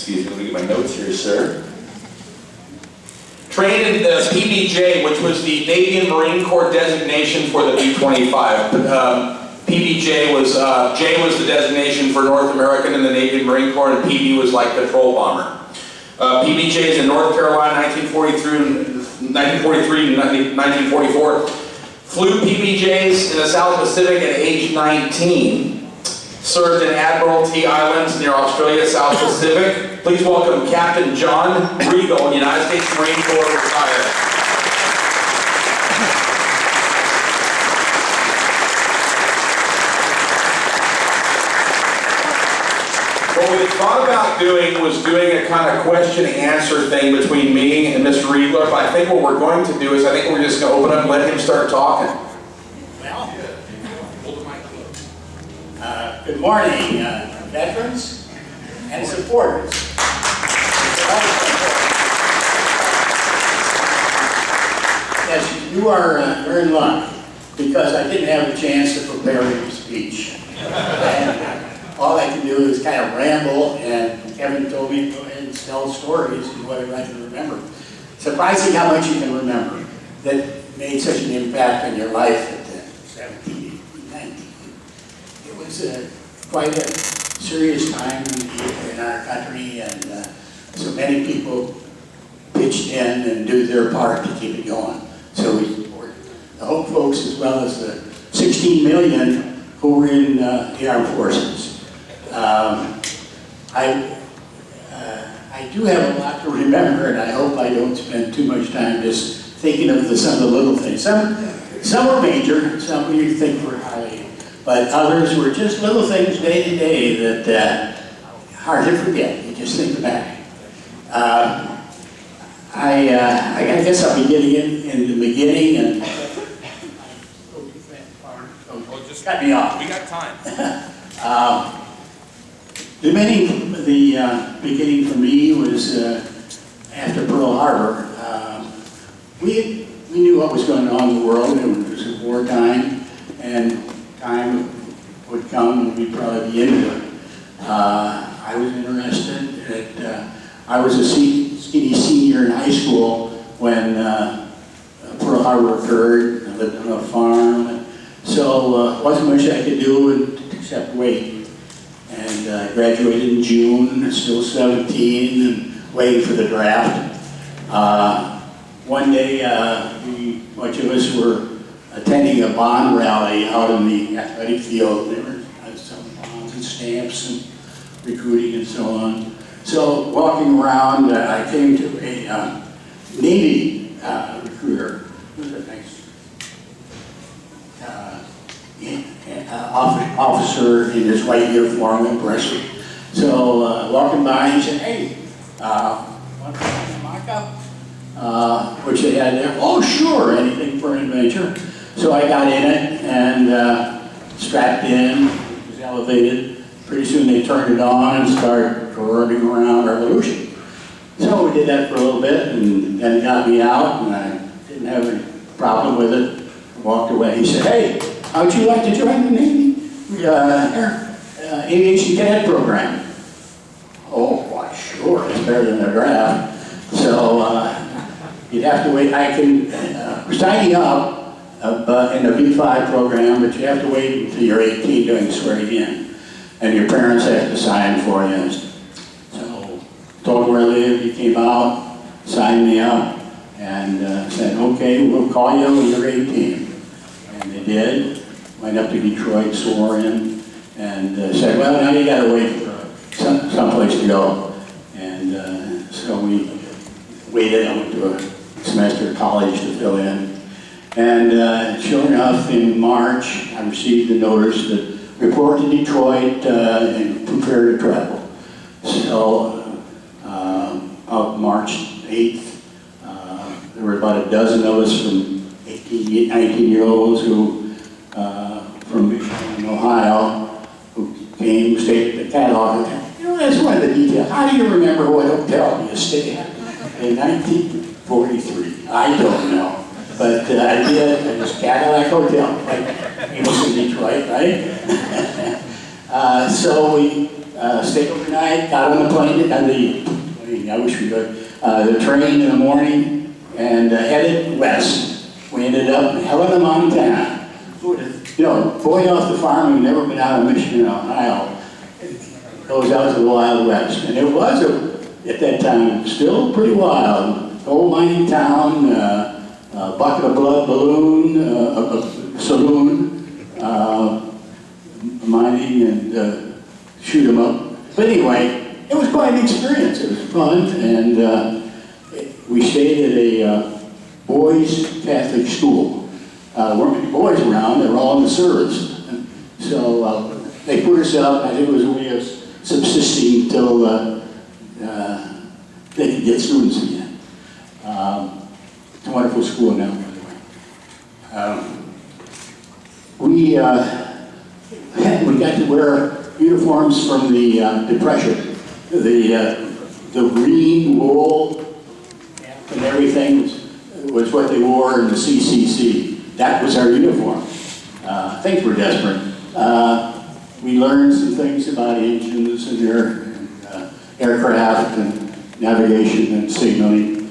Excuse me, let me get my notes here, sir. Trained in the PBJ, which was the Navy and Marine Corps designation for the B-25. PBJ was, J was the designation for North American in the Navy and Marine Corps, and PB was like patrol bomber. PBJs in North Carolina, 1943 to 1944. Flew PBJs in the South Pacific at age 19. Served in Admiralty Islands near Australia, South Pacific. Please welcome Captain John Riegel, United States Marine Corps, retired. What we thought about doing was doing a kind of question-answer thing between me and Mr. Riegel, but I think what we're going to do is I think we're just going to open up and let him start talking. Well, good morning, veterans and supporters. Yes, you are you're in luck, because I didn't have a chance to prepare a speech. And all I can do is kind of ramble, and Kevin told me to go ahead and tell stories and whatever I can remember. Surprising how much you can remember that made such an impact on your life at 17, 18, 19. It was quite a serious time in our country, and so many people pitched in and do their part to keep it going. So we support the Hope folks as well as the 16 million who were in the armed forces. I do have a lot to remember, and I hope I don't spend too much time just thinking of some of the little things. Some were major, some you think were highly, but others were just little things day to day that hard to forget. You just think back. I guess I'll be getting in the beginning and just cut me off. We got time. The beginning for me was after Pearl Harbor. We knew what was going on in the world. It was wartime, and time would come and we'd probably be into it. I was interested. I was a skinny senior in high school when Pearl Harbor occurred. I lived on a farm, so wasn't much I could do except wait. And graduated in June, still 17, and waiting for the draft. One day, a bunch of us were attending a bond rally out in the athletic field. There were some bonds and stamps and recruiting and so on. So walking around, I came to a Navy recruiter. Who was a nice officer in his white uniform, impressive. So walking by, he said, "Hey, want to sign a mock-up?" Which they had there. "Oh, sure, anything for an adventure." So I got in it and strapped in. It was elevated. Pretty soon they turned it on and started roaring around Revolution. So we did that for a little bit, and then it got me out, and I didn't have any problem with it. I walked away. He said, "Hey, how'd you like to join the Navy Aviation Cadet program?" "Oh, why, sure, it's better than a draft." So you'd have to wait. I can sign you up in the V5 program, but you have to wait until you're 18 doing swearing in. And your parents have to sign for you. So told where I lived, he came out, signed me up, and said, "Okay, we'll call you when you're 18. And they did. Went up to Detroit, swore in, and said, "Well, now you got to wait for someplace to go." And so we waited. I went to a semester of college to fill in. And sure enough, in March, I received a notice that report to Detroit and prepare to travel. So out March 8th, there were about a dozen of us from 18, 19-year-olds who from Michigan, Ohio, who came, stayed at the catalog. You know, that's one of the details. How do you remember what hotel you stayed at in 1943? I don't know. But I did. It was Cadillac Hotel, like famous in Detroit, right? So we stayed overnight, got on the plane, I wish we could, the train in the morning, and headed west. We ended up in Helena, Montana. You know, boy off the farm who'd never been out of Michigan, Ohio, goes out to the Wild West. And it was, at that time, still pretty wild. Old mining town, bucket of blood balloon, saloon, mining and shoot 'em up. But anyway, it was quite an experience. It was fun, and we stayed at a boys' Catholic school. There weren't many boys around, they were all in the service. So they put us up, I think it was a way of subsisting until they could get students again. It's a wonderful school now, by the way. We got to wear uniforms from the Depression. The green wool and everything was what they wore in the CCC. That was our uniform. Things were desperate. We learned some things about engines and aircraft and navigation and signaling.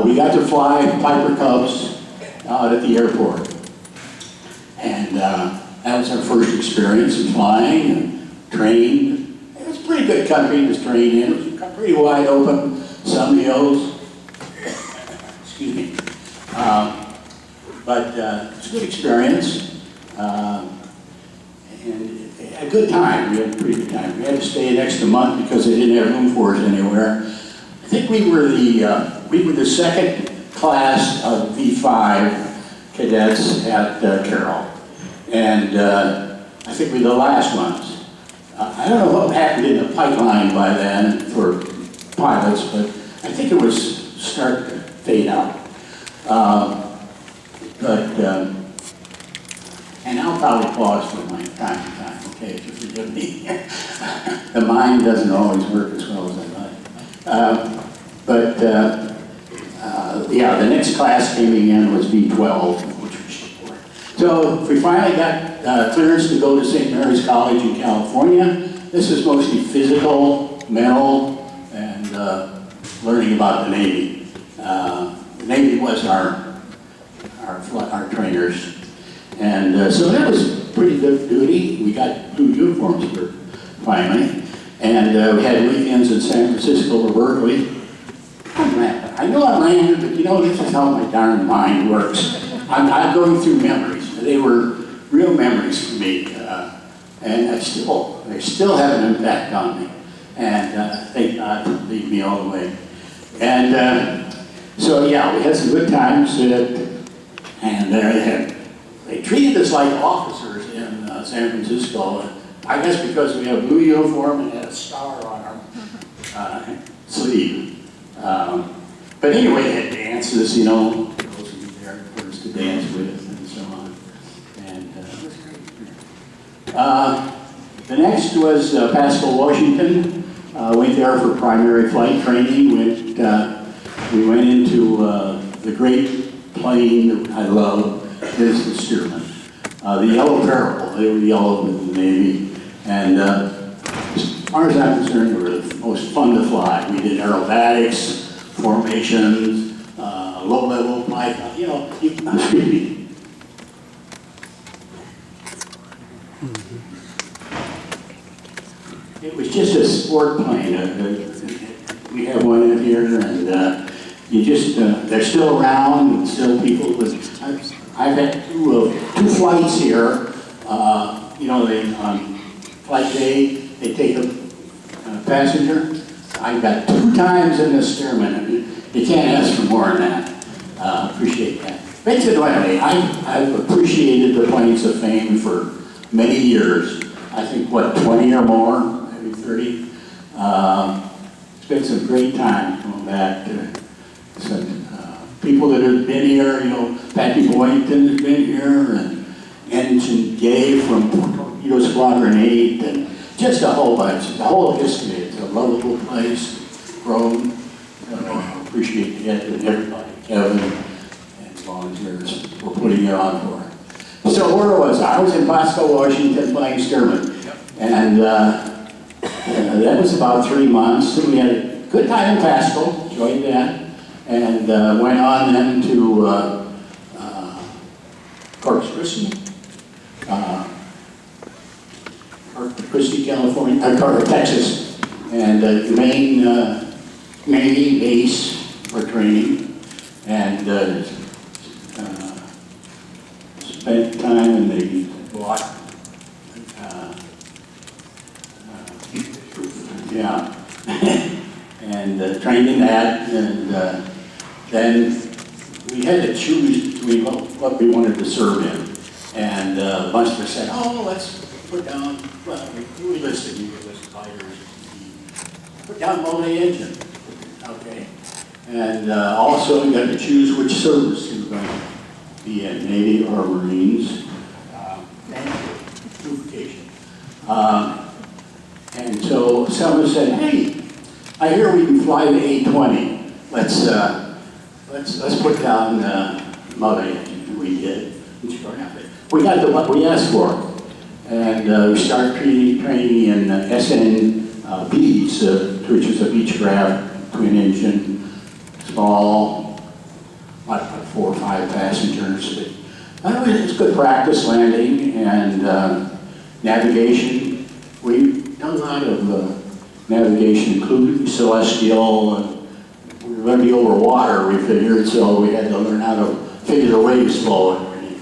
We got to fly Piper Cubs out at the airport. And that was our first experience in flying and trained. It was a pretty good country to train in. It was pretty wide open, some hills. Excuse me. But it's a good experience. And a good time. We had a pretty good time. We had to stay an extra month because they didn't have room for us anywhere. I think we were the second class of V5 cadets at Carroll. And I think we were the last ones. I don't know what happened in the pipeline by then for pilots, but I think it was start to fade out. And I'll probably pause for my time to time, okay, if you forgive me. The mind doesn't always work as well as I'd like. Yeah, the next class coming in was V12, which was so we finally got clearance to go to St. Mary's College in California. This is mostly physical, mental, and learning about the Navy. The Navy was our trainers. And so that was pretty good duty. We got blue uniforms for finally. And we had weekends in San Francisco or Berkeley. I know I'm random, but you know, this is how my darn mind works. I'm going through memories. They were real memories for me. And they still have an impact on me. And thank God for leading me all the way. And so yeah, we had some good times. And they treated us like officers in San Francisco. I guess because we had a blue uniform and had a star on our sleeve. But anyway, they had dances, you know, those who were there for us to dance with and so on. And it was great. The next was Pasco, Washington. Went there for primary flight training. We went into the great plane that I love, is the Stearman. The Yellow Parable, they were yellow in the Navy. And as far as I'm concerned, they were the most fun to fly. We did aerobatics, formations, low-level flight, you know, It was just a sport plane. We have one in here, and you just, they're still around, and still people with, I've had two flights here. You know, on flight day, they take a passenger. I got 2 times in the Stearman. You can't ask for more than that. Appreciate that. Incidentally, I've appreciated the Planes of Fame for many years. I think, what, 20 or more, maybe 30. It's been some great times going back to some people that have been here. You know, Patty Boynton has been here, and Ensign Gay from Torpedo Squadron 8, and just a whole bunch. The whole history. It's a lovable place, grown. Appreciate it, and everybody, Kevin and volunteers for putting it on for it. So where was I? I was in Pasco, Washington, flying Stearman. And that was about 3 months. And we had a good time in Pasco, enjoyed that. And went on then to Corpus Christi, California, Texas. And the main base for training. And spent time in the block. Yeah. And trained in that, and then we had to choose between what we wanted to serve in. And a bunch of us said, oh, let's put down, well, we listed, you could list fighters, put down multi-engine, okay? And also you got to choose which service you were going to be in, Navy or Marines, duplication. And so someone said, hey, I hear we can fly the A-20. Let's put down multi-engine. We did. We got what we asked for. And we started training in SNBs, which is a Beechcraft, twin engine, small, like 4 or 5 passengers. But it's good practice landing and navigation. We've done a lot of navigation, including celestial. We were going to be over water, we figured, so we had to learn how to figure the waves flow and everything.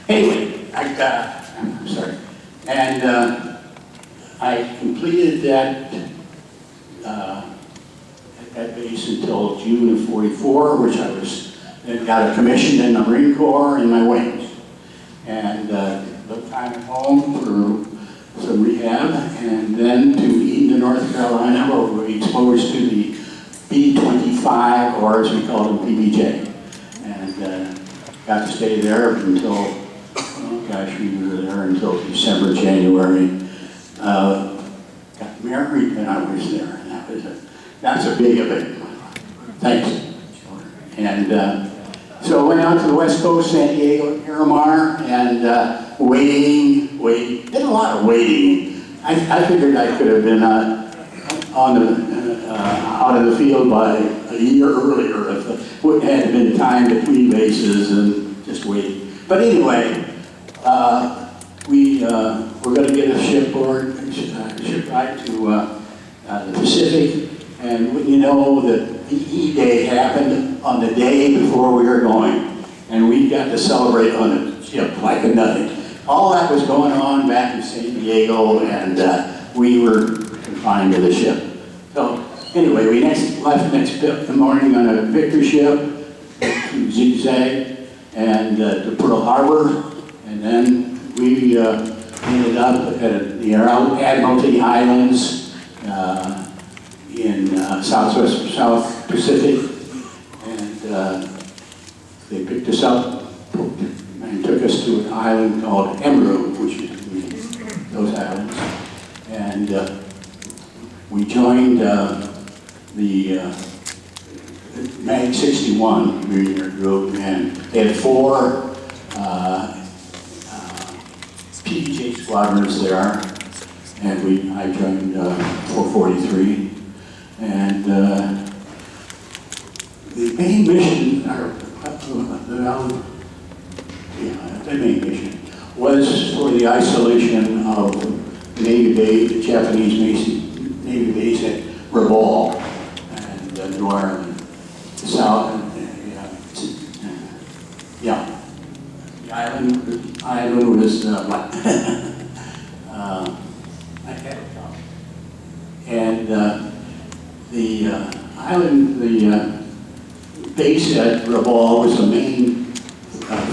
Anyway, I'm sorry. And I completed that at that base until June of '44, which I then got a commission in the Marine Corps in my wings. And a little time at home for some rehab, and then to Eden, North Carolina, where we were exposed to the B-25, or as we call them, PBJ. And got to stay there until, oh gosh, we were there until December, January. Got married when I was there, and that's a big event. Thanks. And so I went out to the West Coast, San Diego, Miramar, and waiting. Did a lot of waiting. I figured I could have been out of the field by a year earlier if it had been time between bases and just waiting. But anyway, we were going to get a ship ride to the Pacific, and wouldn't you know that the E-Day happened on the day before we were going, and we got to celebrate on a ship like a nothing. All that was going on back in San Diego, and we were confined to the ship. So anyway, we left next morning on a Victor ship to Zigzag and to Pearl Harbor, and then we ended up at the Admiralty Islands in South Pacific, and they picked us up and took us to an island called Emerald, which is those islands, and we joined the MAG 61 group, and they had 4 PBJ squadrons there, and I joined 443, and the main mission, the main mission was for the isolation of the Navy base, the Japanese Navy base at Riegel and New Ireland, the south. Yeah, the island was and the island, the base at Riegel was the main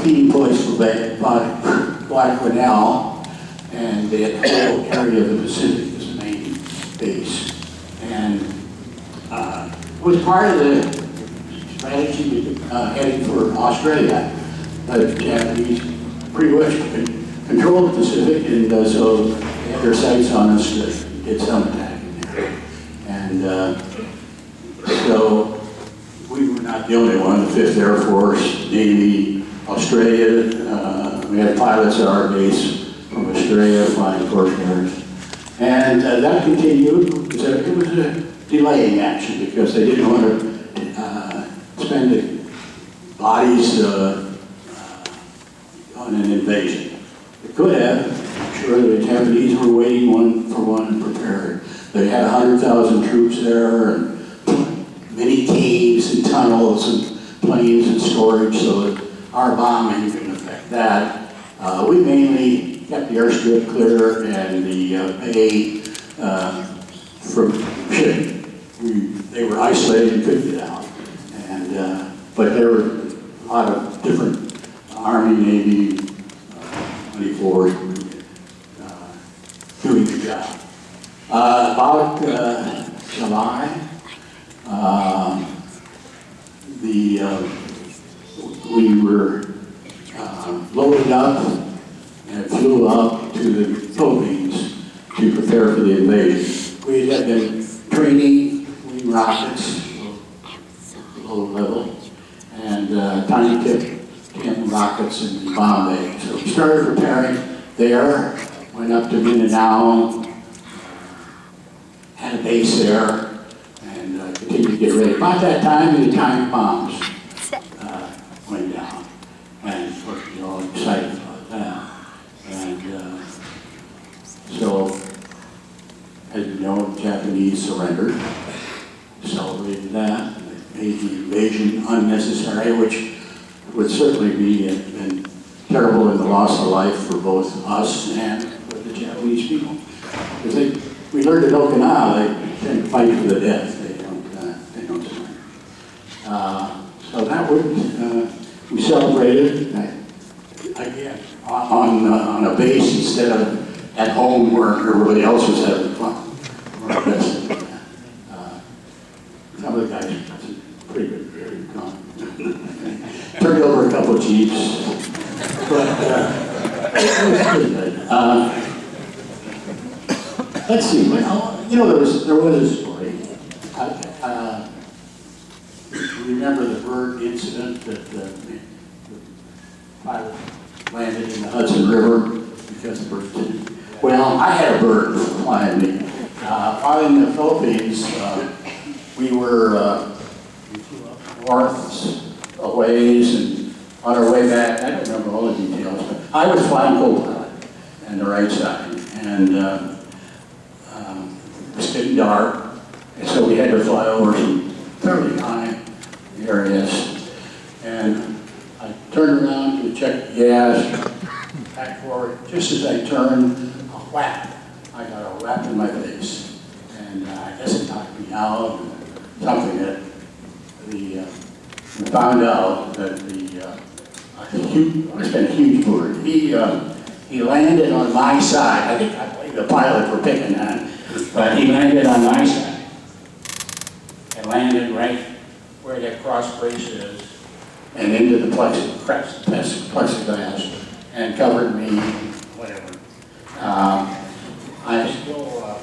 feeding place for Guadalcanal, and the whole area of the Pacific was the main base. And it was part of the strategy heading for Australia. The Japanese pretty much controlled the Pacific, and so they had their sights on us to get some attacking there. And so we were not the only one. The 5th Air Force, Navy, Australia, we had pilots at our base from Australia flying torpedoes. And that continued. It was a delaying action because they didn't want to spend the bodies on an invasion. They could have. I'm sure the Japanese were waiting one for one and prepared. They had 100,000 troops there, and many caves and tunnels and planes and storage, so that our bombing couldn't affect that. We mainly kept the airstrip clear and the bay from shipping. They were isolated and couldn't get out. And, but there were a lot of different Army, Navy, 24s doing the job. About July, we were loaded up and flew up to the Philippines to prepare for the invasion. We had been training wing rockets, low level, and tiny tip Canton rockets in Bombay. So we started preparing there, went up to Mindanao, had a base there, and continued to get ready. About that time, the atomic bombs went down. And of course, we were all excited about that. And so, as you know, the Japanese surrendered, celebrated that, made the invasion unnecessary, which would certainly be been terrible in the loss of life for both us and for the Japanese people. Because we learned at Okinawa, they tend to fight to the death. They don't surrender. So that would, we celebrated again on a base instead of at home where everybody else was having fun. Some of the guys did pretty good, very good. Turned over a couple of Jeeps, but it was pretty good. Let's see. Well, you know, there was a story. Remember the bird incident that the pilot landed in the Hudson River because the bird didn't? Well, I had a bird flying me. While in the Philippines, we were north a ways, and on our way back, I don't remember all the details, but I was flying co-pilot on the right side, and it was getting dark, and so we had to fly over some fairly high areas, and I turned around to check the gas, back forward. Just as I turned, a whack. I got a whack in my face, and I guess it knocked me out, and something that we found out that it's been a huge bird. He landed on my side. I believe the pilot were picking on, but he landed on my side and landed right where that cross brace is, and into the plexiglass, and covered me, whatever. I still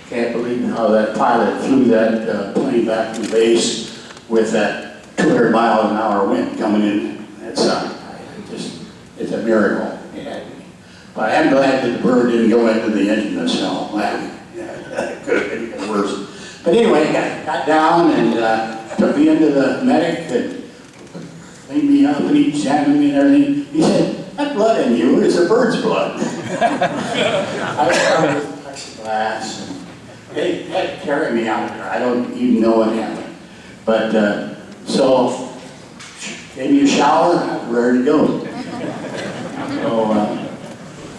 can't believe how that pilot flew that plane back to base with that 200-mile-an-hour wind coming in that side. It's a miracle. But I'm glad that the bird didn't go into the engine itself. That could have been even worse. But anyway, got down and took me into the medic and cleaned me up and he examined me and everything. He said, "That blood in you is a bird's blood." I was covered with plexiglass, and they had to carry me out of there. I don't even know what happened. But so, gave me a shower, I was ready to go. So,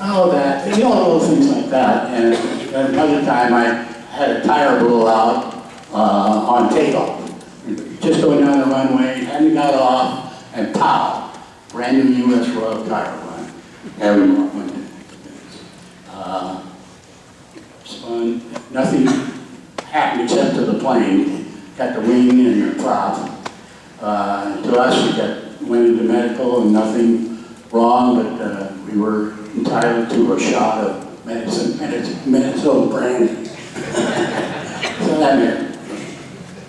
all that, you know, little things like that. And another time I had a tire blow out on takeoff. Just going down the runway, hadn't got off, and pow, brand new US Royal tire line. Everyone went in. Spun, nothing happened except to the plane. Got the wing and the prop. To us, went into medical and nothing wrong, but we were entitled to a shot of Minnesota brandy. So that meant.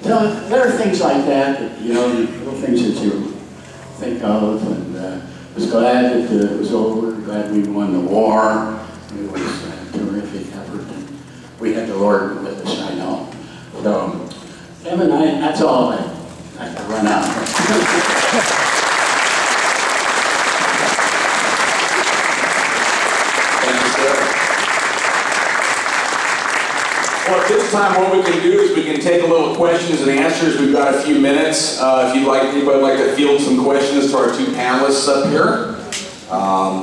So there are things like that, you know, little things that you think of, and was glad that it was over, glad we won the war. It was a terrific effort. we had the Lord with us, I know. So, Kevin, that's all I have to run out. Thank you, sir. Well, at this time, what we can do is we can take a little questions and answers. We've got a few minutes. If you'd like, anybody would like to field some questions to our two panelists up here.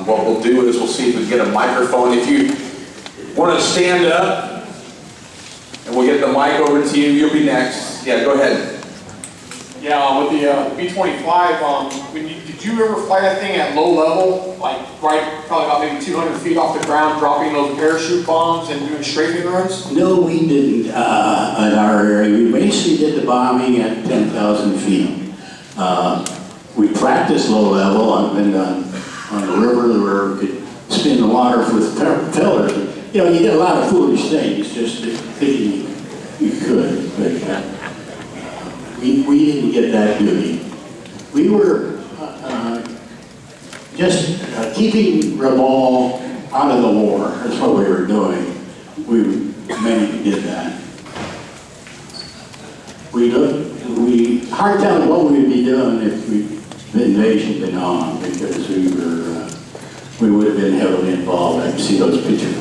What we'll do is we'll see if we can get a microphone. If you want to stand up, and we'll get the mic over to you. You'll be next. Yeah, go ahead. Yeah, with the B-25, did you ever fly that thing at low level, like right, probably about maybe 200 feet off the ground, dropping those parachute bombs and doing strafing runs? No, we didn't in our area. We basically did the bombing at 10,000 feet. We practiced low level. I've been on the river where we could spin the water with propellers. You know, you did a lot of foolish things just thinking you could, but we didn't get that duty. We were just keeping Riegel out of the war. That's what we were doing. We mainly did that. Hard telling what we would be doing if the invasion had been on, because we would have been heavily involved. I can see those picture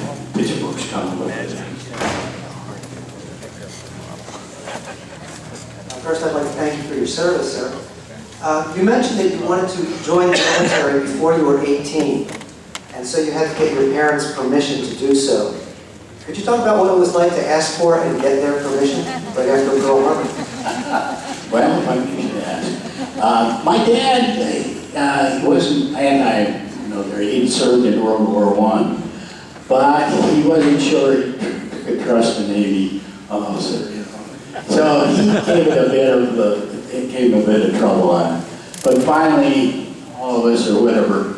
books coming with it. First, I'd like to thank you for your service, sir. You mentioned that you wanted to join the military before you were 18, and so you had to get your parents' permission to do so. Could you talk about what it was like to ask for and get their permission right after Pearl Harbor? Well, if I can ask. My dad, he wasn't anti-military. He'd served in World War I, but he wasn't sure he could trust the Navy officer. So he gave a bit of trouble on it. But finally, all of us or whatever,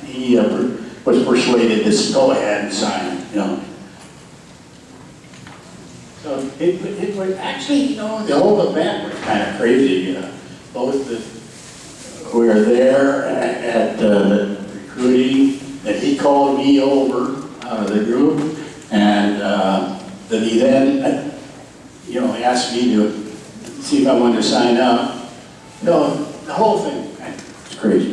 he was persuaded to go ahead and sign it, you know. So it was actually, you know, the whole event was kind of crazy. We were there at the recruiting, and he called me over out of the group, and that he then, you know, asked me to see if I wanted to sign up. No, the whole thing was crazy.